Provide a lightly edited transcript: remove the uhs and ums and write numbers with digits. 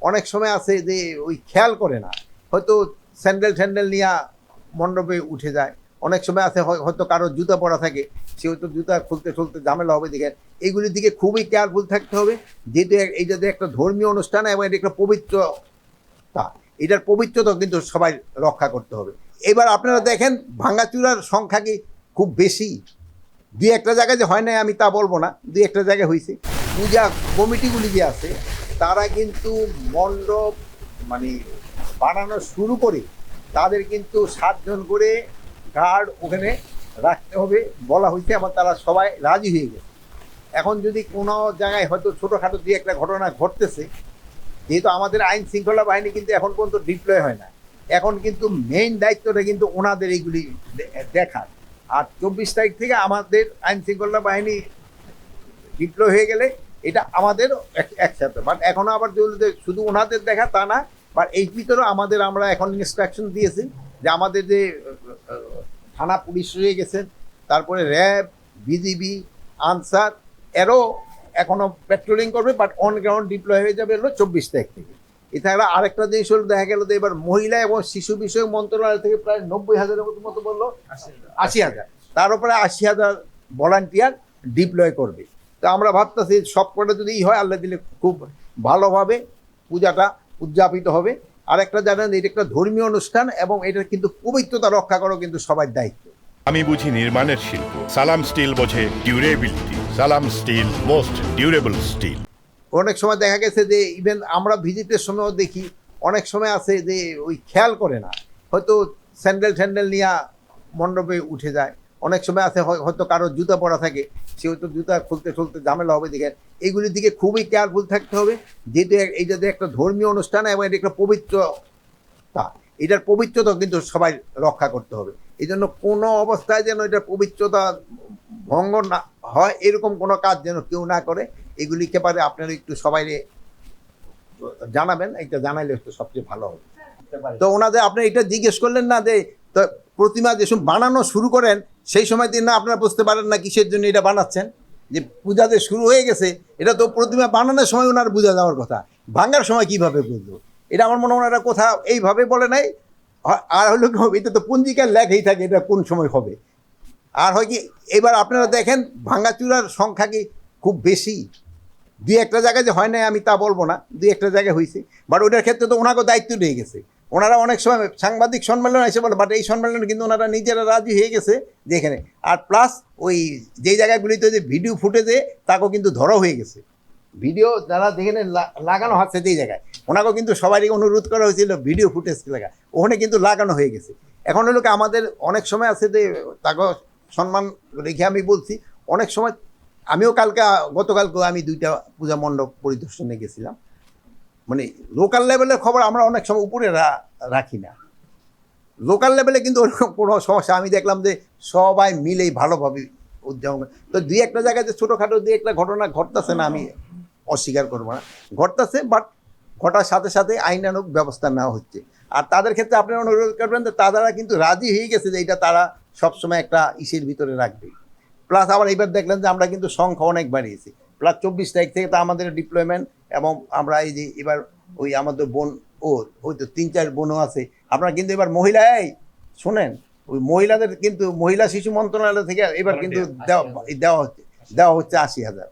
অনেক সময় আছে যে ওই খেয়াল করে না, হয়তো স্যান্ডেল নিয়ে মণ্ডপে উঠে যায়। অনেক সময় আছে হয়তো কারো জুতা পরা থাকে, সে হয়তো জুতা খুলতে ঝামেলা হবে দেখে। এইগুলির দিকে খুবই কেয়ারফুল থাকতে হবে, যেহেতু এইটা যে একটা ধর্মীয় অনুষ্ঠান এবং এটা একটা পবিত্রতা, এটার পবিত্রতা কিন্তু সবাই রক্ষা করতে হবে। এবার আপনারা দেখেন ভাঙাচুরার সংখ্যা কি খুব বেশি? দুই একটা জায়গায় যে হয় না আমি তা বলবো না, দুই একটা জায়গায় হয়েছে। পূজা কমিটিগুলি যে আছে তারা কিন্তু মণ্ডপ মানে বানানো শুরু করে তাদের কিন্তু 7 জন করে গার্ড ওখানে রাখতে হবে বলা হয়েছে, এবং তারা সবাই রাজি হয়ে গেছে। এখন যদি কোনো জায়গায় হয়তো ছোটোখাটো দিয়ে একটা ঘটনা ঘটতেছে, যেহেতু আমাদের আইন শৃঙ্খলা বাহিনী কিন্তু এখন পর্যন্ত ডিপ্লয় হয় না, এখন কিন্তু মেইন দায়িত্বটা কিন্তু ওনাদের এইগুলি দেখার। আর 24 তারিখ থেকে আমাদের আইন শৃঙ্খলা বাহিনী ডিপ্লয় হয়ে গেলে এটা আমাদের একসাথে, বাট এখনও আবার শুধু ওনাদের দেখা তা না, বাট এই ভিতরেও আমরা এখন ইনস্ট্রাকশন দিয়েছি যে আমাদের যে থানা পুলিশ রয়ে গেছেন, তারপরে র্যাব, বিজিবি, আনসার, এরও এখনও পেট্রোলিং করবে, বাট অন গ্রাউন্ড ডিপ্লয় হয়ে যাবে হলো 24 তারিখ থেকে। এছাড়া আরেকটা জিনিস হলো দেখা গেল যে এবার মহিলা এবং শিশু বিষয়ক মন্ত্রণালয় থেকে প্রায় 90,000-এর মতো বললো 80,000, তার উপরে 80,000 ভলান্টিয়ার ডিপ্লয় করবে। তো আমরা ভাবতেছি সব কটা যদি হয়, আল্লাহ দিলে খুব ভালোভাবে পূজাটা উদযাপিত হবে। আর একটা জানেন এটা একটা ধর্মীয় অনুষ্ঠান এবং এটার কিন্তু পবিত্রতা রক্ষা করা কিন্তু সবার দায়িত্ব। আমি বুঝি নির্মাণের শিল্প, সালাম স্টিল বোঝে ডিউরেবিলিটি। সালাম স্টিল, মোস্ট ডিউরেবল স্টিল। অনেক সময় দেখা গেছে যে ইভেন আমরা ভিজিটের সময়ও দেখি, অনেক সময় আছে যে ওই খেয়াল করে না, হয়তো স্যান্ডেল নিয়ে মণ্ডপে উঠে যায়। অনেক সময় আছে হয়তো কারো জুতা পরা থাকে, সে হয়তো জুতা খুলতে ঝামেলা হবে দেখে। এইগুলির দিকে খুবই কেয়ারফুল থাকতে হবে, যেহেতু এইটা যে একটা ধর্মীয় অনুষ্ঠান এবং এটা একটা পবিত্রতা, এটার পবিত্রতা কিন্তু সবাই রক্ষা করতে হবে। এই জন্য কোনো অবস্থায় যেন এটার পবিত্রতা ভঙ্গ না হয়, এরকম কোনো কাজ যেন কেউ না করে। এগুলিকে পারে আপনারা একটু সবাই জানাবেন, এটা জানাইলে একটু সবচেয়ে ভালো হবে। তো ওনাদের আপনি এটা জিজ্ঞেস করলেন না যে তো প্রতিমা যে সময় বানানো শুরু করেন সেই সময় দিন না আপনারা বুঝতে পারেন না কিসের জন্য এটা বানাচ্ছেন? যে পূজা যে শুরু হয়ে গেছে, এটা তো প্রতিমা বানানোর সময় ওনার বোঝা যাওয়ার কথা, ভাঙার সময় কিভাবে বুঝলো? এটা আমার মনে হয় ওনারা কোথাও এইভাবে বলে নাই। আর হলো এটা তো পঞ্জিকার লেখাই থাকে এটা কোন সময় হবে। আর হয় কি এবার আপনারা দেখেন ভাঙাচুরার সংখ্যা কি খুব বেশি? দুই একটা জায়গায় যে হয় না আমি তা বলবো না, দুই একটা জায়গায় হয়েছে, বাট ওইটার ক্ষেত্রে তো ওনাকেও দায়িত্ব নিয়ে গেছে। ওনারা অনেক সময় সাংবাদিক সম্মেলন এসে বলে, বাট এই সম্মেলনে কিন্তু ওনারা নিজেরা রাজি হয়ে গেছে যে এখানে। আর প্লাস ওই যেই জায়গাগুলিতে যে ভিডিও ফুটেজে তাকেও কিন্তু ধরা হয়ে গেছে, ভিডিও যারা যেখানে লাগানো হচ্ছে যেই জায়গায়, ওনাকেও কিন্তু সবারই অনুরোধ করা হয়েছিল ভিডিও ফুটেজ লাগা, ওখানে কিন্তু লাগানো হয়ে গেছে। এখন হলো কি আমাদের অনেক সময় আছে যে তাকে সম্মান রেখে আমি বলছি, অনেক সময় আমিও গতকালকে আমি 2টা পূজা মণ্ডপ পরিদর্শনে গেছিলাম। মানে লোকাল লেভেলের খবর আমরা অনেক সময় উপরে রাখি না, লোকাল লেভেলে কিন্তু ওরকম কোনো সমস্যা আমি দেখলাম যে সবাই মিলেই ভালোভাবে উদযাপন। তো দুই একটা জায়গায় যে ছোটোখাটো দুই একটা ঘটনা ঘটতেছে না, আমি অস্বীকার করবো না, ঘটতেছে, বাট ঘটার সাথে সাথে আইনানুগ ব্যবস্থা নেওয়া হচ্ছে। আর তাদের ক্ষেত্রে আপনারা অনুরোধ করবেন যে তারা কিন্তু রাজি হয়ে গেছে যে এটা তারা সবসময় একটা ইসের ভিতরে রাখবে। প্লাস আবার এবার দেখলেন যে আমরা কিন্তু সংখ্যা অনেক বাড়িয়েছি, প্লাস 24 তারিখ থেকে তো আমাদের ডিপ্লয়মেন্ট, এবং আমরা এই যে এবার ওই আমাদের বোন ওই তো 3-4 বোনও আছে। আপনারা কিন্তু এবার শোনেন, ওই মহিলাদের কিন্তু মহিলা শিশু মন্ত্রণালয় থেকে এবার কিন্তু দেওয়া হচ্ছে 80,000।